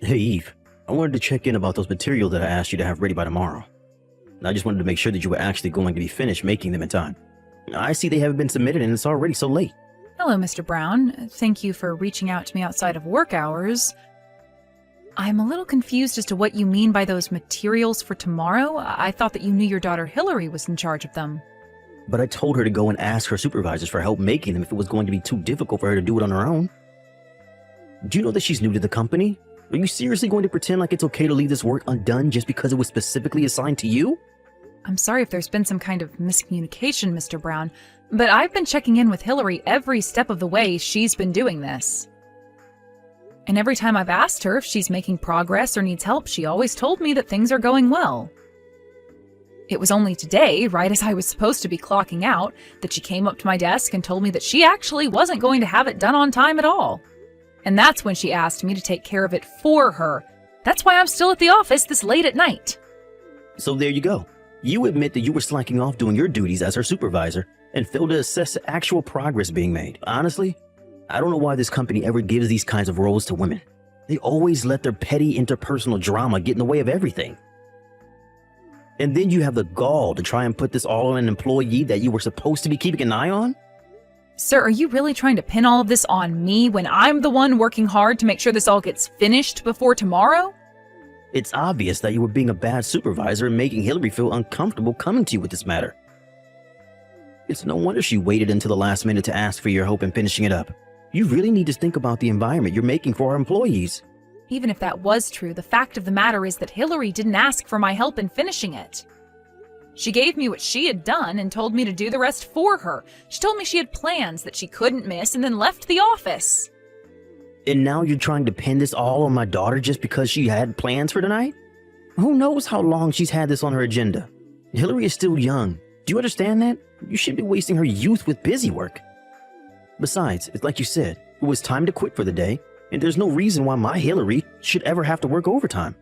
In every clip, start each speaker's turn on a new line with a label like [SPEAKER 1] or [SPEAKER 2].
[SPEAKER 1] Hey Eve, I wanted to check in about those materials that I asked you to have ready by tomorrow. I just wanted to make sure that you were actually going to be finished making them in time. I see they haven't been submitted and it's already so late.
[SPEAKER 2] Hello, Mr. Brown. Thank you for reaching out to me outside of work hours. I'm a little confused as to what you mean by those materials for tomorrow. I thought that you knew your daughter Hillary was in charge of them.
[SPEAKER 1] But I told her to go and ask her supervisors for help making them if it was going to be too difficult for her to do it on her own. Do you know that she's new to the company? Are you seriously going to pretend like it's okay to leave this work undone just because it was specifically assigned to you?
[SPEAKER 2] I'm sorry if there's been some kind of miscommunication, Mr. Brown, but I've been checking in with Hillary every step of the way she's been doing this. And every time I've asked her if she's making progress or needs help, she always told me that things are going well. It was only today, right as I was supposed to be clocking out, that she came up to my desk and told me that she actually wasn't going to have it done on time at all. And that's when she asked me to take care of it for her. That's why I'm still at the office this late at night.
[SPEAKER 1] So there you go. You admit that you were slacking off doing your duties as her supervisor and failed to assess the actual progress being made. Honestly, I don't know why this company ever gives these kinds of roles to women. They always let their petty interpersonal drama get in the way of everything. And then you have the gall to try and put this all on an employee that you were supposed to be keeping an eye on?
[SPEAKER 2] Sir, are you really trying to pin all of this on me when I'm the one working hard to make sure this all gets finished before tomorrow?
[SPEAKER 1] It's obvious that you were being a bad supervisor and making Hillary feel uncomfortable coming to you with this matter. It's no wonder she waited until the last minute to ask for your help in finishing it up. You really need to think about the environment you're making for our employees.
[SPEAKER 2] Even if that was true, the fact of the matter is that Hillary didn't ask for my help in finishing it. She gave me what she had done and told me to do the rest for her. She told me she had plans that she couldn't miss and then left the office.
[SPEAKER 1] And now you're trying to pin this all on my daughter just because she had plans for tonight? Who knows how long she's had this on her agenda? Hillary is still young. Do you understand that? You shouldn't be wasting her youth with busy work. Besides, it's like you said, it was time to quit for the day, and there's no reason why my Hillary should ever have to work overtime.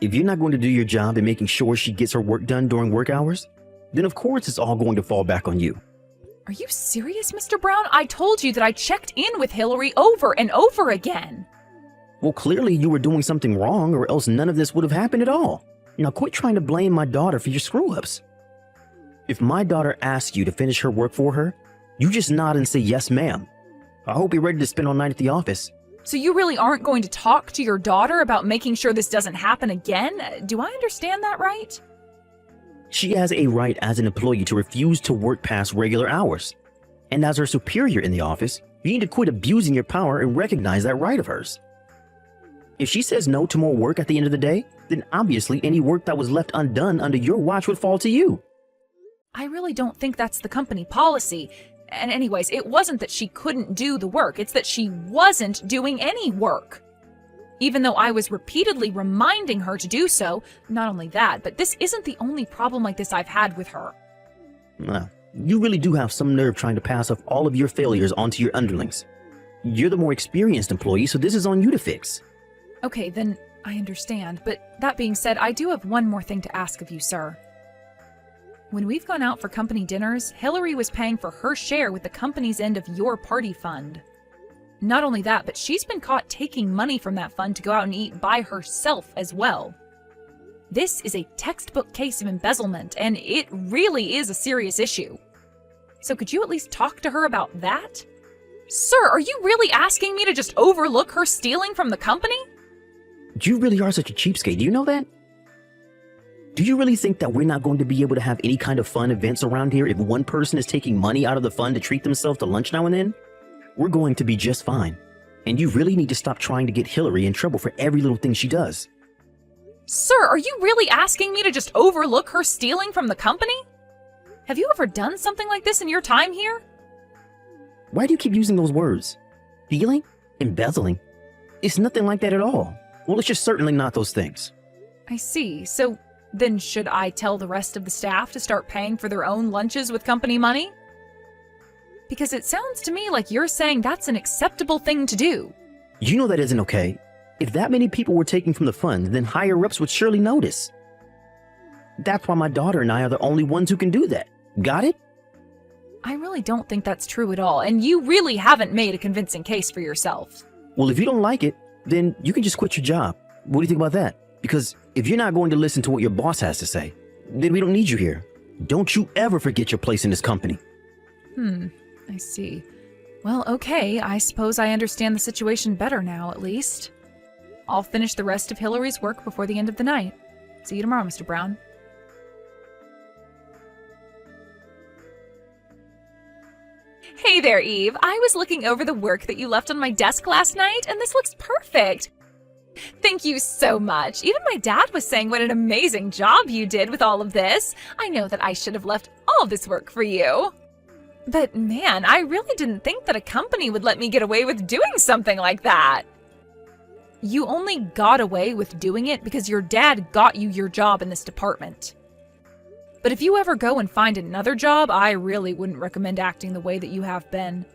[SPEAKER 1] If you're not going to do your job in making sure she gets her work done during work hours, then of course it's all going to fall back on you.
[SPEAKER 2] Are you serious, Mr. Brown? I told you that I checked in with Hillary over and over again.
[SPEAKER 1] Well, clearly you were doing something wrong or else none of this would have happened at all. Now quit trying to blame my daughter for your screw-ups. If my daughter asks you to finish her work for her, you just nod and say yes, ma'am. I hope you're ready to spend all night at the office.
[SPEAKER 2] So you really aren't going to talk to your daughter about making sure this doesn't happen again? Do I understand that right?
[SPEAKER 1] She has a right as an employee to refuse to work past regular hours. And as her superior in the office, you need to quit abusing your power and recognize that right of hers. If she says no to more work at the end of the day, then obviously any work that was left undone under your watch would fall to you.
[SPEAKER 2] I really don't think that's the company policy. And anyways, it wasn't that she couldn't do the work, it's that she wasn't doing any work. Even though I was repeatedly reminding her to do so, not only that, but this isn't the only problem like this I've had with her.
[SPEAKER 1] Well, you really do have some nerve trying to pass off all of your failures onto your underlings. You're the more experienced employee, so this is on you to fix.
[SPEAKER 2] Okay, then I understand, but that being said, I do have one more thing to ask of you, sir. When we've gone out for company dinners, Hillary was paying for her share with the company's end of your party fund. Not only that, but she's been caught taking money from that fund to go out and eat by herself as well. This is a textbook case of embezzlement, and it really is a serious issue. So could you at least talk to her about that? Sir, are you really asking me to just overlook her stealing from the company?
[SPEAKER 1] You really are such a cheapskate, do you know that? Do you really think that we're not going to be able to have any kind of fun events around here if one person is taking money out of the fund to treat themselves to lunch now and then? We're going to be just fine. And you really need to stop trying to get Hillary in trouble for every little thing she does.
[SPEAKER 2] Sir, are you really asking me to just overlook her stealing from the company? Have you ever done something like this in your time here?
[SPEAKER 1] Why do you keep using those words? Stealing? Embezzling? It's nothing like that at all. Well, it's just certainly not those things.
[SPEAKER 2] I see. So then should I tell the rest of the staff to start paying for their own lunches with company money? Because it sounds to me like you're saying that's an acceptable thing to do.
[SPEAKER 1] You know that isn't okay. If that many people were taking from the fund, then higher-ups would surely notice. That's why my daughter and I are the only ones who can do that. Got it?
[SPEAKER 2] I really don't think that's true at all, and you really haven't made a convincing case for yourself.
[SPEAKER 1] Well, if you don't like it, then you can just quit your job. What do you think about that? Because if you're not going to listen to what your boss has to say, then we don't need you here. Don't you ever forget your place in this company.
[SPEAKER 2] I see. Well, okay, I suppose I understand the situation better now, at least. I'll finish the rest of Hillary's work before the end of the night. See you tomorrow, Mr. Brown. Hey there, Eve. I was looking over the work that you left on my desk last night, and this looks perfect. Thank you so much. Even my dad was saying what an amazing job you did with all of this. I know that I should have left all this work for you. But man, I really didn't think that a company would let me get away with doing something like that. You only got away with doing it because your dad got you your job in this department. But if you ever go and find another job, I really wouldn't recommend acting the way that you have been.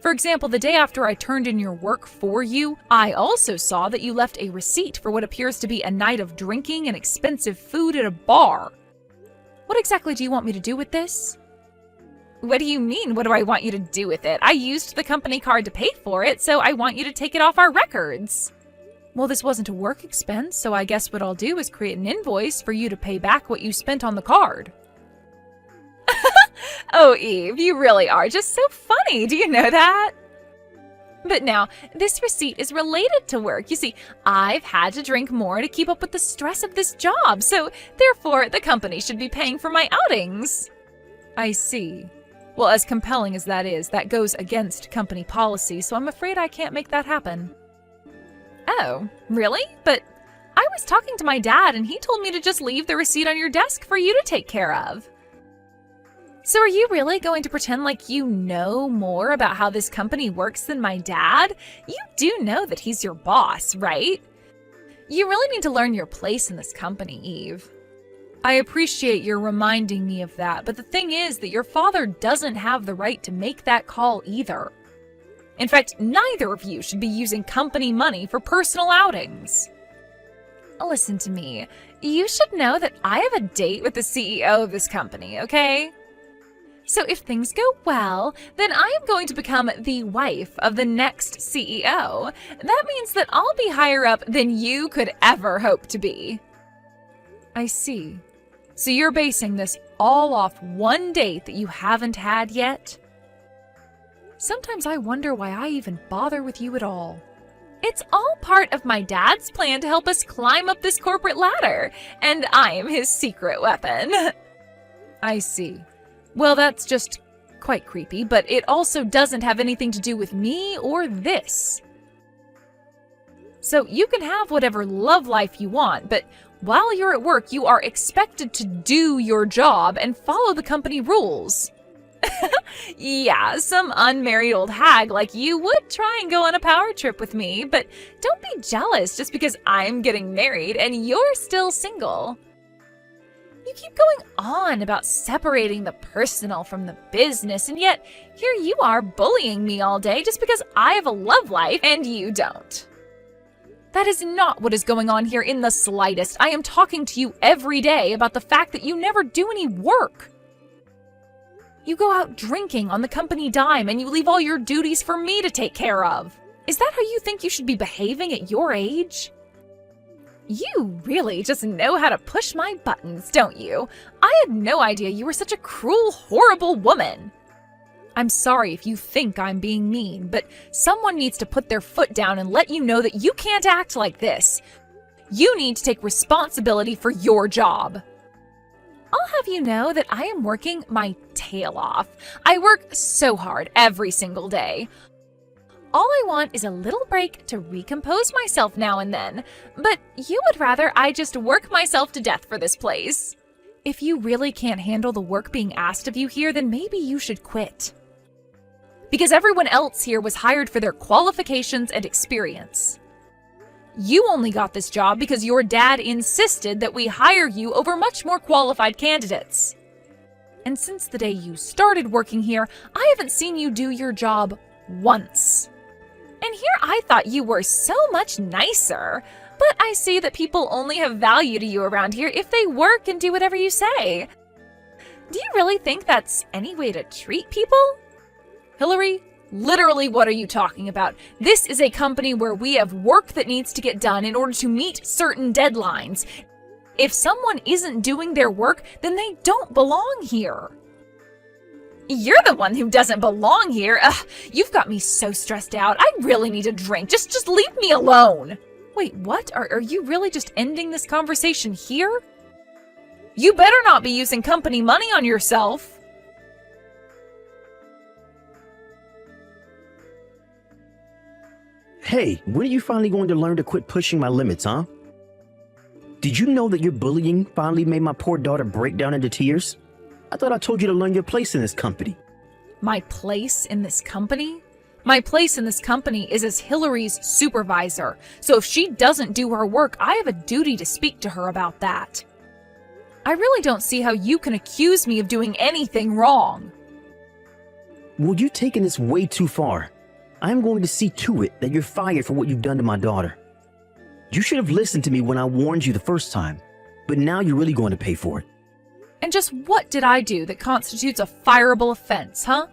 [SPEAKER 2] For example, the day after I turned in your work for you, I also saw that you left a receipt for what appears to be a night of drinking and expensive food at a bar. What exactly do you want me to do with this? What do you mean, what do I want you to do with it? I used the company card to pay for it, so I want you to take it off our records. Well, this wasn't a work expense, so I guess what I'll do is create an invoice for you to pay back what you spent on the card. Oh, Eve, you really are just so funny. Do you know that? But now, this receipt is related to work. You see, I've had to drink more to keep up with the stress of this job, so therefore the company should be paying for my outings. I see. Well, as compelling as that is, that goes against company policy, so I'm afraid I can't make that happen. Oh, really? But I was talking to my dad and he told me to just leave the receipt on your desk for you to take care of. So are you really going to pretend like you know more about how this company works than my dad? You do know that he's your boss, right? You really need to learn your place in this company, Eve. I appreciate your reminding me of that, but the thing is that your father doesn't have the right to make that call either. In fact, neither of you should be using company money for personal outings. Listen to me. You should know that I have a date with the CEO of this company, okay? So if things go well, then I am going to become the wife of the next CEO. That means that I'll be higher up than you could ever hope to be. I see. So you're basing this all off one date that you haven't had yet? Sometimes I wonder why I even bother with you at all. It's all part of my dad's plan to help us climb up this corporate ladder, and I am his secret weapon. I see. Well, that's just quite creepy, but it also doesn't have anything to do with me or this. So you can have whatever love life you want, but while you're at work, you are expected to do your job and follow the company rules. Yeah, some unmarried old hag like you would try and go on a power trip with me, but don't be jealous just because I'm getting married and you're still single. You keep going on about separating the personal from the business, and yet here you are bullying me all day just because I have a love life and you don't. That is not what is going on here in the slightest. I am talking to you every day about the fact that you never do any work. You go out drinking on the company dime and you leave all your duties for me to take care of. Is that how you think you should be behaving at your age? You really just know how to push my buttons, don't you? I had no idea you were such a cruel, horrible woman. I'm sorry if you think I'm being mean, but someone needs to put their foot down and let you know that you can't act like this. You need to take responsibility for your job. I'll have you know that I am working my tail off. I work so hard every single day. All I want is a little break to recompose myself now and then, but you would rather I just work myself to death for this place. If you really can't handle the work being asked of you here, then maybe you should quit. Because everyone else here was hired for their qualifications and experience. You only got this job because your dad insisted that we hire you over much more qualified candidates. And since the day you started working here, I haven't seen you do your job once. And here I thought you were so much nicer, but I see that people only have value to you around here if they work and do whatever you say. Do you really think that's any way to treat people? Hillary, Literally, what are you talking about? This is a company where we have work that needs to get done in order to meet certain deadlines. If someone isn't doing their work, then they don't belong here. You're the one who doesn't belong here. Ugh, you've got me so stressed out. I really need a drink. Just leave me alone. Wait, what? Are you really just ending this conversation here? You better not be using company money on yourself.
[SPEAKER 1] Hey, when are you finally going to learn to quit pushing my limits, huh? Did you know that your bullying finally made my poor daughter break down into tears? I thought I told you to learn your place in this company.
[SPEAKER 2] My place in this company? My place in this company is as Hillary's supervisor. So if she doesn't do her work, I have a duty to speak to her about that. I really don't see how you can accuse me of doing anything wrong.
[SPEAKER 1] Well, you've taken this way too far. I'm going to see to it that you're fired for what you've done to my daughter. You should have listened to me when I warned you the first time, but now you're really going to pay for it.
[SPEAKER 2] And just what did I do that constitutes a fireable offense, huh?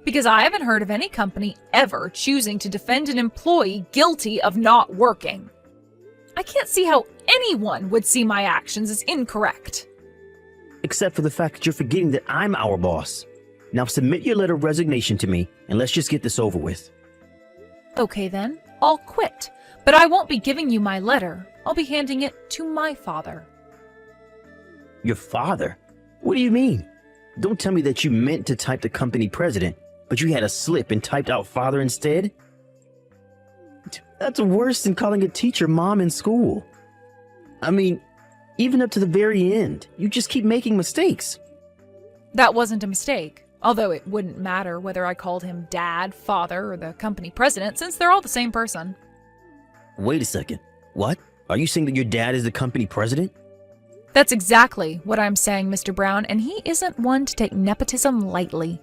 [SPEAKER 2] Because I haven't heard of any company ever choosing to defend an employee guilty of not working. I can't see how anyone would see my actions as incorrect.
[SPEAKER 1] Except for the fact that you're forgetting that I'm our boss. Now submit your letter of resignation to me, and let's just get this over with.
[SPEAKER 2] Okay then, I'll quit. But I won't be giving you my letter. I'll be handing it to my father.
[SPEAKER 1] Your father? What do you mean? Don't tell me that you meant to type the company president, but you had a slip and typed out father instead? That's worse than calling a teacher mom in school. I mean, even up to the very end, you just keep making mistakes.
[SPEAKER 2] That wasn't a mistake. Although it wouldn't matter whether I called him dad, father, or the company president, since they're all the same person.
[SPEAKER 1] Wait a second. What? Are you saying that your dad is the company president?
[SPEAKER 2] That's exactly what I'm saying, Mr. Brown, and he isn't one to take nepotism lightly.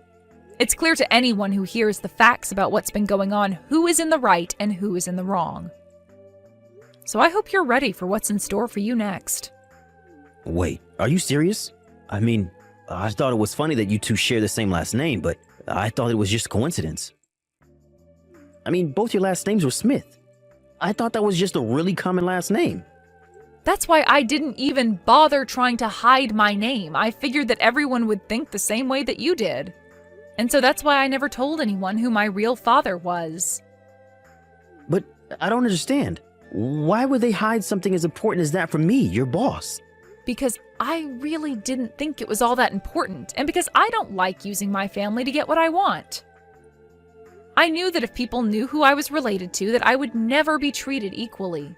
[SPEAKER 2] It's clear to anyone who hears the facts about what's been going on who is in the right and who is in the wrong. So I hope you're ready for what's in store for you next.
[SPEAKER 1] Wait, are you serious? I mean, I thought it was funny that you two share the same last name, but I thought it was just coincidence. I mean, both your last names were Smith. I thought that was just a really common last name.
[SPEAKER 2] That's why I didn't even bother trying to hide my name. I figured that everyone would think the same way that you did. And so that's why I never told anyone who my real father was.
[SPEAKER 1] But I don't understand. Why would they hide something as important as that from me, your boss?
[SPEAKER 2] Because I really didn't think it was all that important, and because I don't like using my family to get what I want. I knew that if people knew who I was related to, that I would never be treated equally.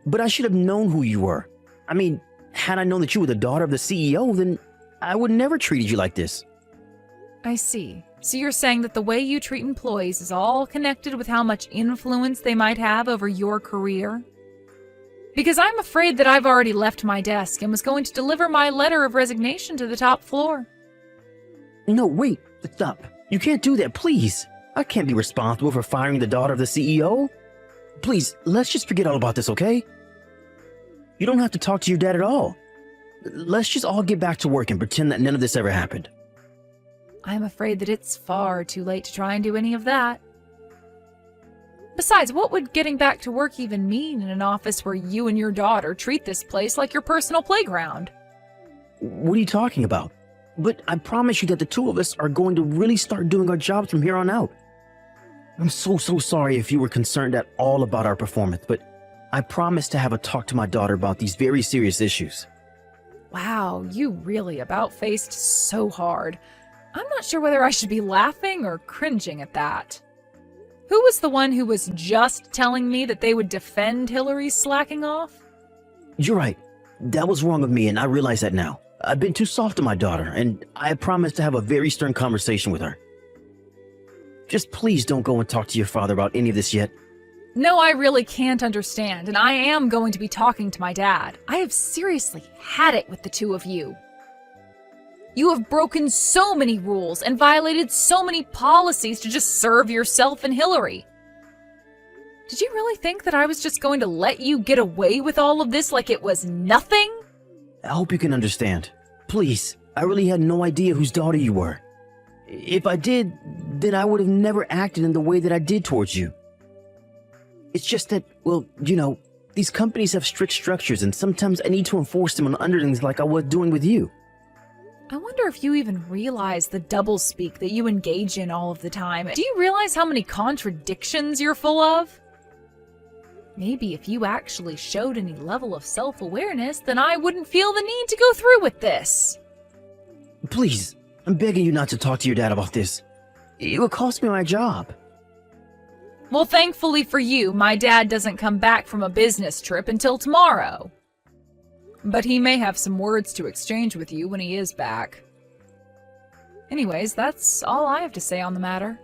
[SPEAKER 1] But I should have known who you were. I mean, had I known that you were the daughter of the CEO, then I would never treated you like this.
[SPEAKER 2] I see. So you're saying that the way you treat employees is all connected with how much influence they might have over your career? Because I'm afraid that I've already left my desk and was going to deliver my letter of resignation to the top floor.
[SPEAKER 1] No, wait, stop. You can't do that, please. I can't be responsible for firing the daughter of the CEO. Please, let's just forget all about this, okay? You don't have to talk to your dad at all. Let's just all get back to work and pretend that none of this ever happened.
[SPEAKER 2] I'm afraid that it's far too late to try and do any of that. Besides, what would getting back to work even mean in an office where you and your daughter treat this place like your personal playground?
[SPEAKER 1] What are you talking about? But I promise you that the two of us are going to really start doing our jobs from here on out. I'm so sorry if you were concerned at all about our performance, but I promised to have a talk to my daughter about these very serious issues.
[SPEAKER 2] Wow, you really about-faced so hard. I'm not sure whether I should be laughing or cringing at that. Who was the one who was just telling me that they would defend Hillary's slacking off?
[SPEAKER 1] You're right. That was wrong of me, and I realize that now. I've been too soft to my daughter, and I promised to have a very stern conversation with her. Just please don't go and talk to your father about any of this yet.
[SPEAKER 2] No, I really can't understand, and I am going to be talking to my dad. I have seriously had it with the two of you. You have broken so many rules and violated so many policies to just serve yourself and Hillary. Did you really think that I was just going to let you get away with all of this like it was nothing?
[SPEAKER 1] I hope you can understand. Please, I really had no idea whose daughter you were. If I did, then I would have never acted in the way that I did towards you. It's just that, well, these companies have strict structures, and sometimes I need to enforce them on underlings like I was doing with you.
[SPEAKER 2] I wonder if you even realize the doublespeak that you engage in all of the time. Do you realize how many contradictions you're full of? Maybe if you actually showed any level of self-awareness, then I wouldn't feel the need to go through with this.
[SPEAKER 1] Please, I'm begging you not to talk to your dad about this. It would cost me my job.
[SPEAKER 2] Well, thankfully for you, my dad doesn't come back from a business trip until tomorrow. But he may have some words to exchange with you when he is back. Anyways, that's all I have to say on the matter.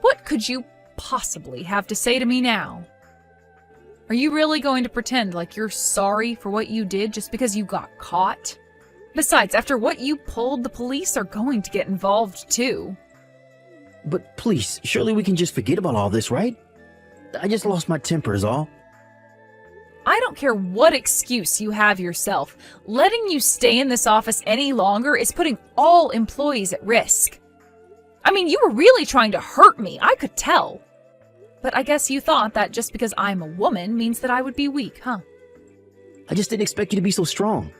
[SPEAKER 2] What could you possibly have to say to me now? Are you really going to pretend like you're sorry for what you did just because you got caught? Besides, after what you pulled, the police are going to get involved too.
[SPEAKER 1] But please, surely we can just forget about all this, right? I just lost my temper is all.
[SPEAKER 2] I don't care what excuse you have yourself. Letting you stay in this office any longer is putting all employees at risk. I mean, you were really trying to hurt me, I could tell. But I guess you thought that just because I'm a woman means that I would be weak, huh?
[SPEAKER 1] I just didn't expect you to be so strong.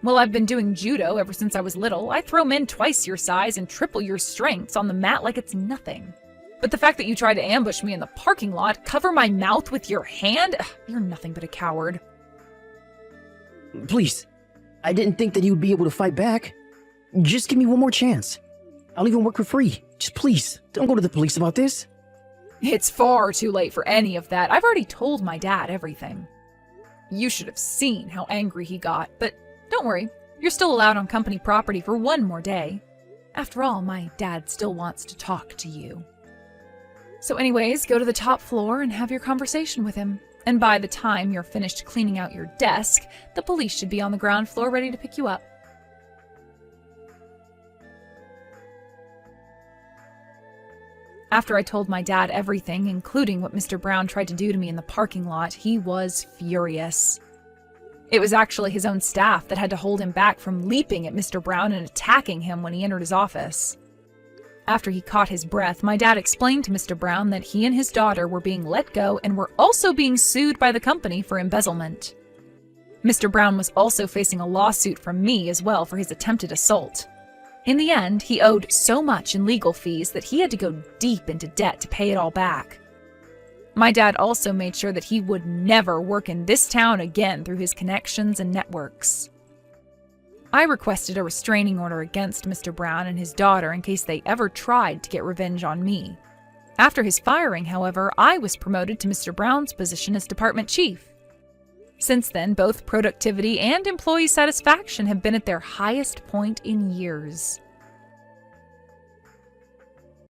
[SPEAKER 2] Well, I've been doing judo ever since I was little. I throw men twice your size and triple your strengths on the mat like it's nothing. But the fact that you tried to ambush me in the parking lot, cover my mouth with your hand, you're nothing but a coward.
[SPEAKER 1] Please, I didn't think that you would be able to fight back. Just give me one more chance. I'll even work for free. Just please, don't go to the police about this.
[SPEAKER 2] It's far too late for any of that. I've already told my dad everything. You should have seen how angry he got, but don't worry, you're still allowed on company property for one more day. After all, my dad still wants to talk to you. So anyways, go to the top floor and have your conversation with him. And by the time you're finished cleaning out your desk, the police should be on the ground floor ready to pick you up. After I told my dad everything, including what Mr. Brown tried to do to me in the parking lot, he was furious. It was actually his own staff that had to hold him back from leaping at Mr. Brown and attacking him when he entered his office. After he caught his breath, my dad explained to Mr. Brown that he and his daughter were being let go and were also being sued by the company for embezzlement. Mr. Brown was also facing a lawsuit from me as well for his attempted assault. In the end, he owed so much in legal fees that he had to go deep into debt to pay it all back. My dad also made sure that he would never work in this town again through his connections and networks. I requested a restraining order against Mr. Brown and his daughter in case they ever tried to get revenge on me. After his firing, however, I was promoted to Mr. Brown's position as department chief. Since then, both productivity and employee satisfaction have been at their highest point in years.